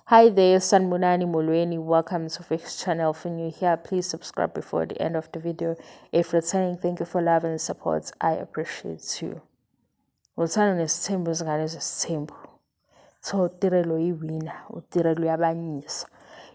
Hi there, Sanbonani Molweni. Welcome to Fix channel. If you're new here, please subscribe before the end of the video. If returning, thank you for love and support. I appreciate you. Uthando nesithembu zingane zesithembu. So utirelo iwina, utirelo yabanyisa.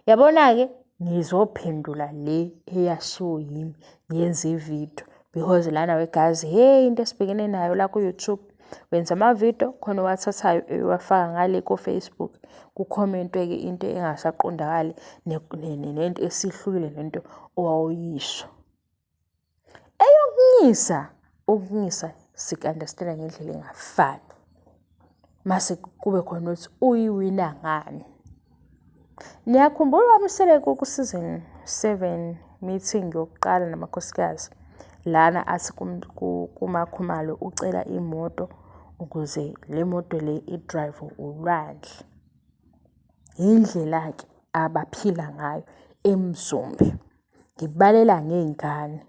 Yabona ke ngizophendula le eyashiwo yimi ngenza ivideo because lana wegazi hey into esibhekene nayo la ku YouTube. Wenza ama-video khona wathathayo ewafaka ngale ko Facebook kucommentwe ke into engasaqondakali nento esihlukile nento owawuyisho ukunyisa sik-understanda ngendlela engafani mase kube khona ukuthi uyiwina ngani. Niyakhumbula umseleku ku season 7 meeting yokuqala namakhosikazi lana athi kumakhumalo ucela imoto ukuze le moto le idrive ulwandle. Indlela ke abaphila ngayo eMzumbe. Ngibalela ngezingane.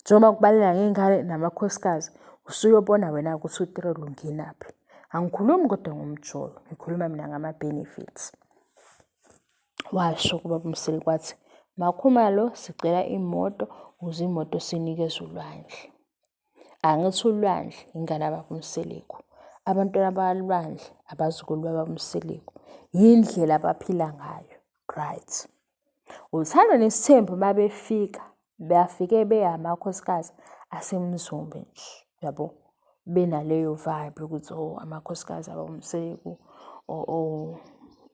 Njengoba kubalela ngezingane namakhosikazi usuyobona wena ukuthi uTirelo nginaphi. Angikhulumi kodwa ngomjolo, ngikhuluma mina ngama benefits. Washo kuba umsele kwathi makhumalo sicela imoto ukuze imoto sinikeze ulwandle. Angithi ulwandle ingane ababumseleku. Abantwana balwandle abazukulu babamseleku. Indlela abaphila ngayo, right? Uthando nesithembu mabefika, bafike beyamakhosikazi aseMzumbe nje, yabo. Benaleyo vibe ukuthi amakhosikazi abamseleku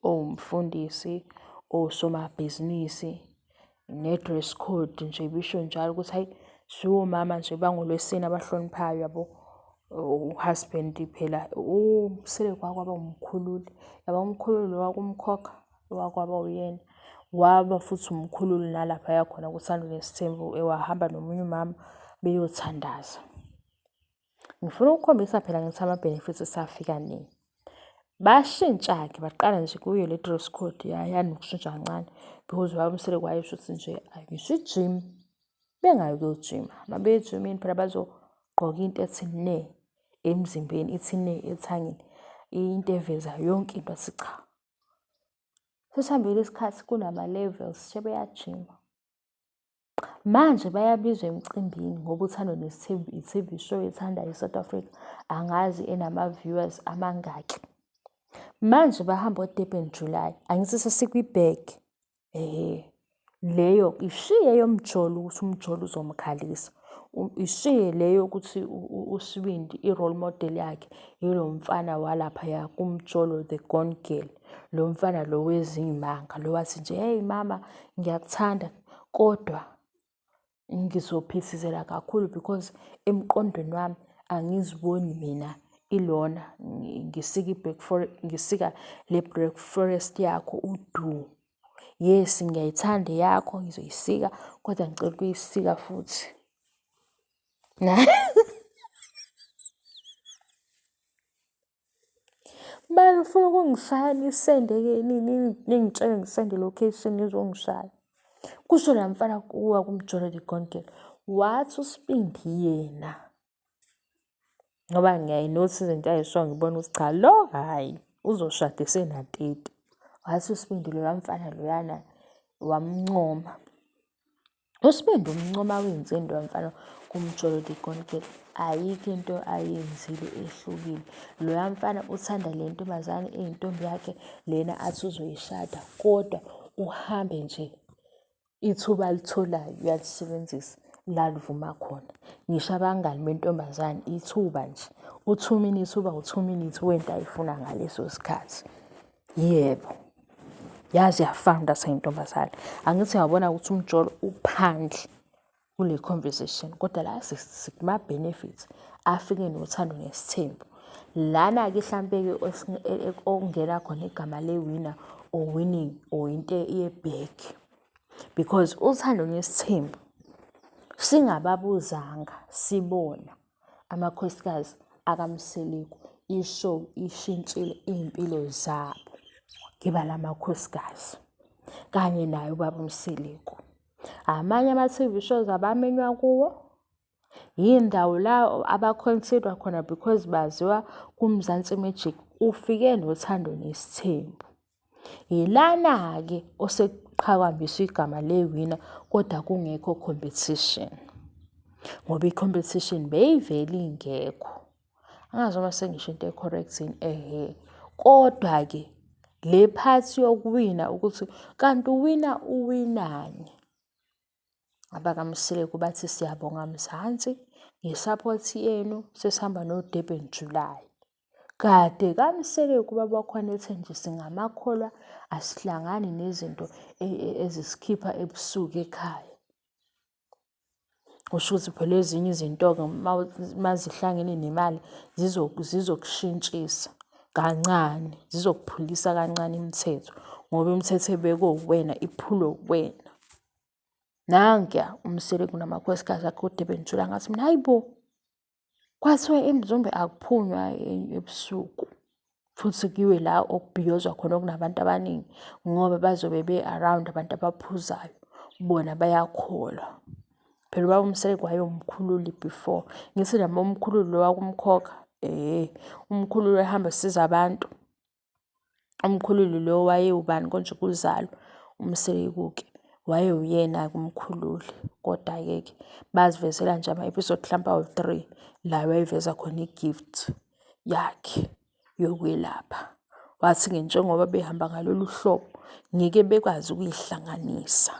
umfundisi osomabhizinisi ne-dress code nje bisho njalo ukuthi hayi siwomama nje bangolwesine abahloniphayo yabo. Husband phela umseleku wakwaba umkhululi yaba umkhululi wakumkhokha wakwaba uyena waba futhi umkhululi nalapha yakhona kuthando nesithembu ewahamba nomunye umama beyothandaza. Ngifuna ukukhombisa phela ngithi ama benefits esafika nini. Bashintsha ke baqala nje kuyo le dress code yanokushintsha kancane because babamseleku wayesho ukuthi nje ayisho gym bengayi ku gym mabe ejimini phela bazogqoka into ethi ne emzimbeni ithi ne ethangeni into eveza yonke into athi cha. Sesihambile isikhathi kunama levels sebeyajima. Manje bayabizwa emcimbini ngoba uthando nesithembu i-TV show ethanda eSouth Africa angazi enama viewers amangaki. Manje bahamba eDurban July angithi sesikwi-bag leyo ishiye yomjolo ukuthi umjolo uzomkhalisa. Ishiye leyo ukuthi uSibindi i-role model yakhe yilo mfana walapha kumjolo the gone girl. Lo mfana lo wezimanga lo wathi nje hey mama ngiyakuthanda kodwa ngizophithizela kakhulu because emqondweni wami angiziboni mina ilona ngisika le black forest yakho udu. Yes ngiyayithanda yakho ngizoyisika kodwa ngicela ukuyisika futhi. Bayafuna ukungishaya nisende ke ningitshela ngisende location nizongishaya. Kusho la mfana kuwa kumjolo the gone girl wathi uSibindi yena ngoba ngiyayinothi izinto ayisho ngibona ukuthi cha lo hayi uzoshada esena 30. Wathi uSibindi lo mfana loyana wamncoma. uSibindi umncoma wenzindo wamfana kumjolo the gone girl ayikho into ayenzile ehlukile. Lo mfana uthanda le ntombazane eyintombi yakhe lena athi uzoyishada kodwa uhambe nje ithuba litholayo uyalisebenzisa la livuma khona. Ngisho abangani bentombazane ithuba nje u2 minutes uba u2 minutes wento ayifuna ngaleso sikhathi. Yebo. Yazi yafounda sayintombazane. Angithi yabona ukuthi umjolo uphandle kule conversation kodwa la sikuma benefits afike nothando nesithembu. Lana ke mhlambe ke okungena khona igama le winner or winning or into yebheki. Because uthando nesithembu singababuzanga sibona amakhosikazi akamseleku ishow ishintshile impilo zabo. Ngiba lamakhosikazi kanye naye ubaba umseleku. Amanye ama TV shows abamenywa kuwo yindawo la abaconsider khona because baziwa kuMzansi Magic ufike nothando nesithembu. Yilana-ke osekuqhakambiswa igama le-winner kodwa kungekho competition. Ngoba i-competition beyivele ingekho. Angazi uma sengisho into e-correct yini kodwa-ke le phathi yokuwina ukuthi kanti uwinani. AbakaMsileko bathi siyabonga Mzansi nge-support yenu sesihamba no-Durban July. Kade kaMsileko babakhona ethi nje singamakholwa asihlangani nezinto ezisikhipha ebusuku ekhaya. Kusho ukuthi phela ezinye izinto-ke mazihlangene nemali zizokushintshisa kancane, zizokuphulisa kancane imithetho ngoba imithetho ebekwe uwena iphulwe uwena. Nankuya uMsileko namakhosikazi akhe uDurban July ngathi mina hayibo, kwathiwa eMzumbe akuphunywa ebusuku futhi kuyiwe la okubhiyozwa khona okunabantu abaningi ngoba bazobe be-around abantu abaphuzayo, bona bayakholwa. Phela ubaba uMsileko wayewumkhululi before. Ngithi noma umkhululi lo wakumkhokha, umkhululi ehamba esiza abantu. Umkhululi lo wayewubani konje kuzalo uMsileko-ke wayewuyena-ke umkhululi. Kodwa-ke bazivezela nje ama-episode mhlawumbe awu-3 la wayeveza khona i-gift yakhe yokwelapha. Wathi-ke njengoba behamba ngalolu hlobo ngeke bekwazi ukuyihlanganisa.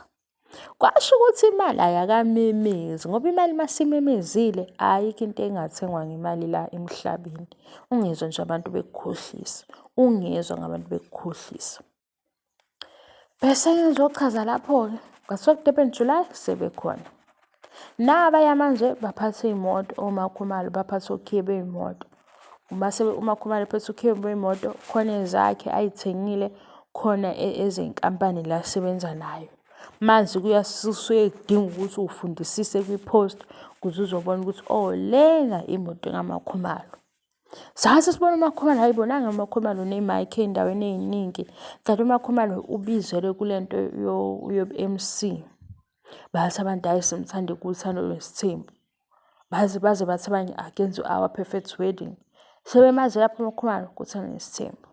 Kwasho ukuthi imali ayakamemezi ngoba imali masimemezile ayikho into engathengwa ngemali la emhlabeni. Ungezwe nje abantu bekukhohlisa. Ungezwe ngabantu bekukhohlisa. Bese ngizochaza lapho-ke kwathiwa ku-Durban July sebekhona. Nabaya manje baphatha iy'moto, oMakhumalo baphatha ukhiye bey'moto. Mase uMakhumalo ephethe ukhiye bey'moto khona ezakhe ayithengile khona ezenkampani la asebenza nayo. Manje kusuke kudinga ukuthi ufundisise kwi-post ukuze uzobona ukuthi lena imoto kaMakhumalo. Sathi sibona uMakhumalo hayibo nanga uMakhumalo ne-mic ey'ndaweni ey'ningi. Kanti uMakhumalo ubizelwe kule nto yo-MC. Bathi abantu hayi simthanda kuthando lwesithembu. Baze bathi abanye akenze our perfect wedding. Sebemaze lapho uMakhumalo kuthando lwesithembu.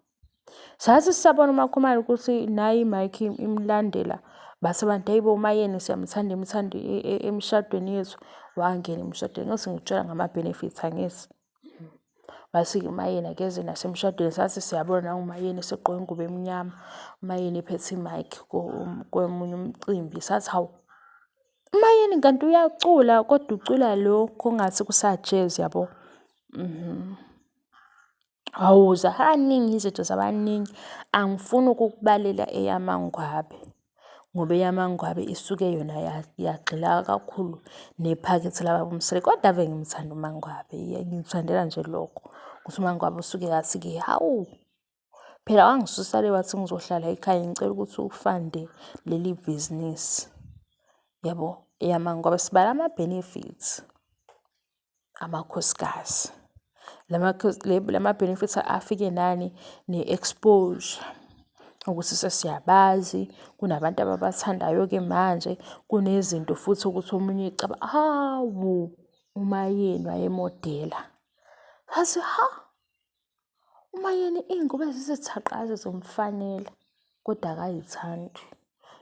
Sathi sisabona uMakhumalo ukuthi nayi i-mic imlandela. Bathi abantu hayibo uMayeni siyamthanda imithando emshadweni yethu. Wangena emshadweni. Ngathi ngitshela ngama-benefits angithi. Basi-ke uMayeni akeze nasemshadweni. Sathi siyabona uMayeni segqoke ingubo emnyama. uMayeni ephethe i-mic komunye umcimbi. Sathi hawu, uMayeni kanti uyacula kodwa ucula lo kongathi kusa-jazz yabo. Awuza haningi izinto zabaningi. Angifuni ukukubalela eyaMangwabe ngoba eyaMangwabe isuke yona yagxila kakhulu nephakethe lababa uMsileko. Kodwa ave ngimthanda uMangwabe. Ngimthandela nje lokho ukuthi uMangwabe usuke ngathi-ke hawu, phela wangisusa le wathi ngizohlala ekhaya ngicela ukuthi ufande leli bhizinisi. Yabo, eyaMangwabe sibala ama-benefits amakhosikazi. Lama-benefits afike nani ne-exposure ukuthi sesiyabazi kunabantu ababathandayo-ke manje kunezinto futhi ukuthi omunye icaba hawu uMayeni wayemodela. Hathi uMayeni iy'ngubo ezizithaqazi zomfanela kodwa akayithandi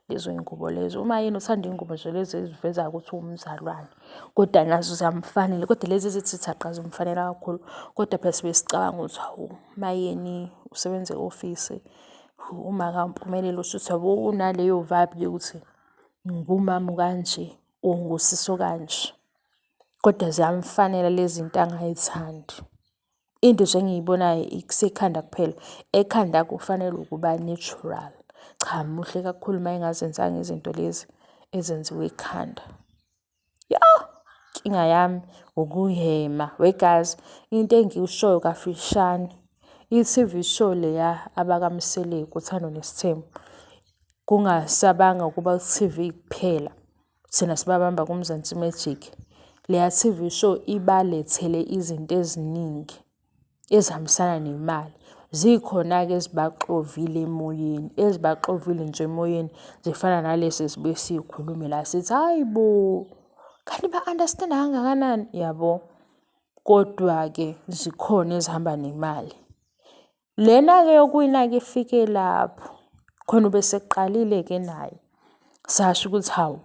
lezo y'ngubo lezo. uMayeni uthanda iy'ngubo nje lezi eziveza ukuthi uwumzalwane kodwa nazo ziyamfanele kodwa lezi ezithi thaqa zimfanela kakhulu. Kodwa phela sibe sicabanga ukuthi hawu uMayeni usebenza e-ofisi. Uma kampumelelo shuthi yabo unaleyo vibe yokuthi ngumama kanje ungusisi kanje. Kodwa ziyamfanela lezi zinto angayithandi. Into nje engiyibonayo ikusekhanda kuphela. Ekhanda kufanele ukuba natural. Cha, muhle kakhulu uma engazenzanga izinto lezi ezenziwe ekhanda. Inkinga yami ukuyema. Wegazi into engiyishoyo kafishane. I-TV show leya abakaMsileko uthando nesithembu. Kungasabanga ukuba ku-TV kuphela. Thina sibabamba kuMzansi Magic. Leya TV show ibalethele izinto eziningi ezihambisana nemali. Zikhona-ke ezibaxovile emoyeni. Ezibaxovile nje emoyeni zifana nalezi esibuye siyikhulume la sithi hayibo. Kanti ba-understand kangakanani yabo. Kodwa-ke zikhona ezihamba nemali. Lena-ke yokuwina-ke ifike lapho. khona bese qalile-ke naye sasho ukuthi hawu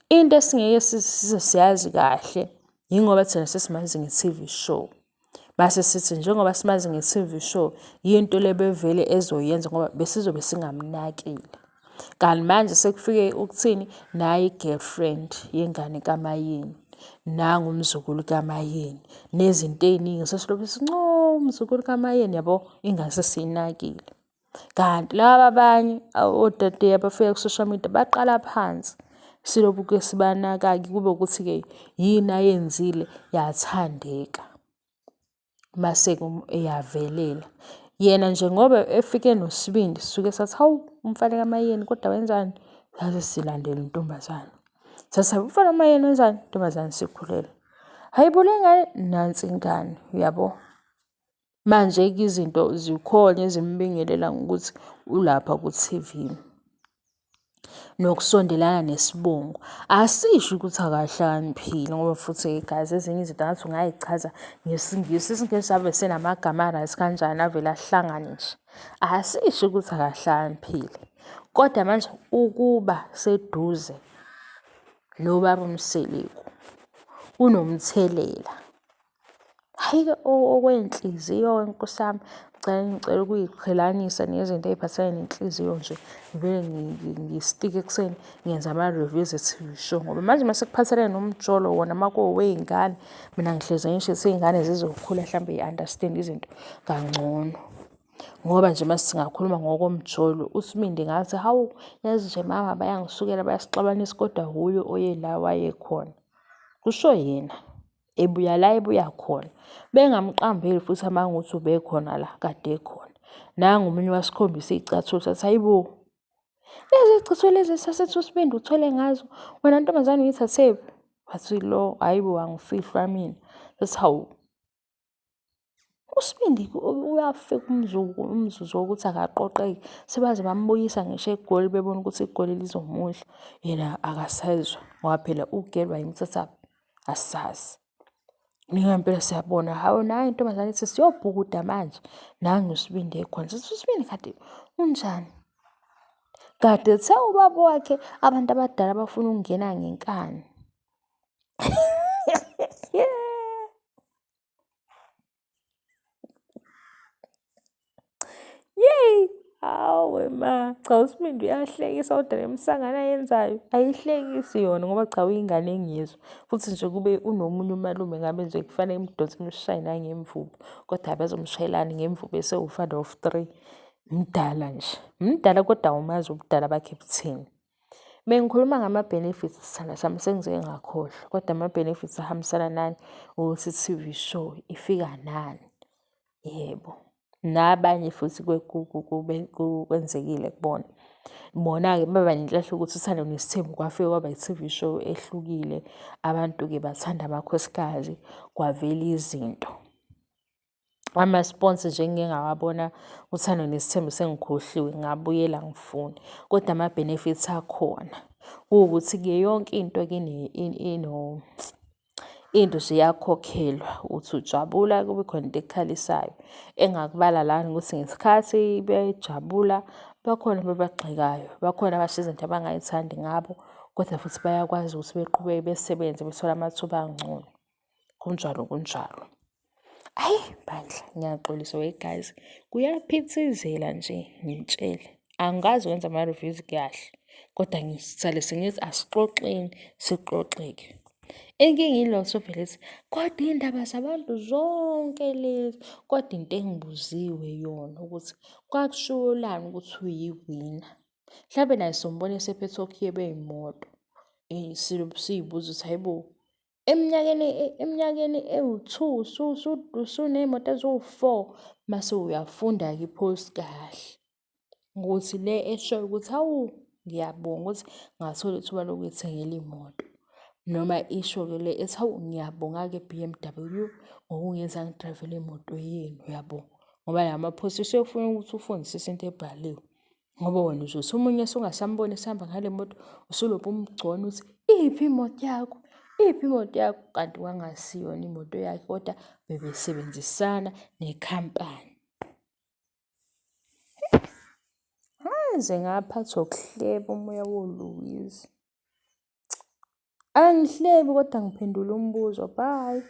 into esingeke siyazi kahle yingoba thina sesimazi nge-TV show. Base sithi njengoba simazi nge-TV show yinto le bevele ezoyenza ngoba besizobe singamnakile. Kanti manje sekufike ukuthini naye i-girlfriend yengane kaMayeni nangu umzukulu kaMayeni nezinto ey'ningi sesilokhu no umzukulu kaMayeni yabo ingane sesiyinakile. Kanti laba abanye otateya abafika ku-social media baqala phansi silobuke sibanaka-ke kube ukuthi-ke yini ayenzile yathandeka mase-ke eyavelela. Yena nje ngoba efike nosibindi sisuke sathi hawu umfana kaMayeni kodwa wenzani saze silandela intombazane. Sathi umfana kaMayeni wenzani intombazane sikhulele. Hayibo le ngane nansi ingane uyabo. Manje-ke izinto zikhona ezimbingelela ngokuthi ulapha ku-TV. Nokusondelana nesibongo asisho ukuthi akahlakaniphile ngoba futhi igazi ezinye izinto ngathi ungayichaza ngesingisi. IsiNgisi ave senamagama a-right kanjani avele ahlangane nje. Asisho ukuthi akahlakaniphile kodwa manje ukuba seduze nobaba uMseleku kunomthelela. Hhayi-ke okwenhliziyo Nkosi yami ngicela ukuyiqhelanisa nezinto ey'phathelene nenhliziyo nje vele ngisitike ekuseni ngenza ama-reviews e-TV show ngoba manje mase kuphathelene nomjolo wona makowey'ngane mina ngihlezi ngisho ukuthi iy'ngane zizokhula mhlambe yi-understand izinto kangcono ngoba nje mase singakhuluma ngokomjolo uSibindi ngathi hawu yazi nje mama bayangisukela bayasixabanisa kodwa huyo oye la wayekhona kusho yena ebuya la ebuya khona bengamqambeli futhi amanga ukuthi ubekhona la kade ekhona. Nangu omunye wasikhombisa iy'cathulo sathi hayibo lezi y'cathulo lezi sasethi uSibindi uthole ngazo wena ntombazane uyithathephi? Wathi lo hayibo angifihlwa mina. Sathi hawu uSibindi uyafika umzuzu wokuthi akaqoqeki sebaze bambuyisa ngisho eGoli bebona ukuthi iGoli lizomudla yena akasezwa ngoba phela ugelwa yimithethaphi asazi. Ngempela siyabona hawu nayi intombazane ithi siyobhukuda manje nangu uSibindi ekhona. Sithi uSibindi kade unjani? Kade ethe ubaba wakhe abantu abadala bafuna ukungena ngenkani. Yeyi hawe ma cha uSibindi uyahlekisa kodwa lemisangano ayenzayo ayihlekisi yona ngoba cha uyingane engiyezwa futhi nje kube unomunye umalume ngabe nje kufanele imdonse imshaye nangemvubu kodwa abazomshayelani ngemvubu esewufada of 3 mdala nje mdala kodwa awumazi ubudala bakhe buthini. Mengikhuluma ngama-benefits sithanda sami sengizeke ngakhohlwa kodwa ama-benefits ahambisana nani ukuthi i-TV show ifika nani yebo. Nabanye futhi kwenzekile kubona. Bona-ke baba nenhlanhla ukuthi uthando nesithembu kwafike kwaba i-TV show ehlukile. Abantu-ke bathanda amakhosikazi kwavela izinto. Ama-sponsor nje engike ngawabona uthando nesithembu sengikhohliwe ngabuyela ngifuna. Kodwa ama-benefits akhona. Kuwukuthi-ke yonke into-ke into nje iyakhokhelwa uthi ujabula kube khona into ekukhalisayo. Engakubala lana ukuthi ngesikhathi bejabula bakhona ababagxekayo. Bakhona abasho izinto abangayithandi ngabo kodwa futhi bayakwazi ukuthi beqhubeke besebenze bethole amathuba angcono. Kunjalo kunjalo. Hhayi bandla ngiyaxolisa guys kuyaphithizela nje ngitshele. Angikazi ukwenza ama-reviews kahle kodwa ngisale sengithi asixoxeni sixoxeke. Inkinga iloso vele ethi kodwa iy'ndaba zabantu zonke lezi kodwa into engibuziwe yona ukuthi kwakusholani ukuthi uyiwina. Mhlambe naye sombona esephethe okhiye bey'moto. Siy'buza ukuthi hayibo eminyakeni ewu-2 usuney'moto eziwu-4 mase uyafunda-ke iphosi kahle ukuthi le eshoyo ukuthi hawu ngiyabonga ukuthi ngathola ithuba lokuyithengela imoto. Noma isho-ke le ethi hawu ngiyabonga-ke BMW ngokungenza ngidrayivele imoto yenu yabo. Ngoba la maphosi seyofuna ukuthi ufundisise into ebhaliwe. Ngoba wena uzothi omunye sungasamboni esihamba ngale moto usulokhu umgcona uthi iphi imoto yakho? Iphi imoto yakho? Kanti kwangasiyona imoto yakhe kodwa bebesebenzisana nekhampani. Yaze ngaphathwa ukuhleba umoya woLuizi. Angihlebi kodwa ngiphendula umbuzo, bye.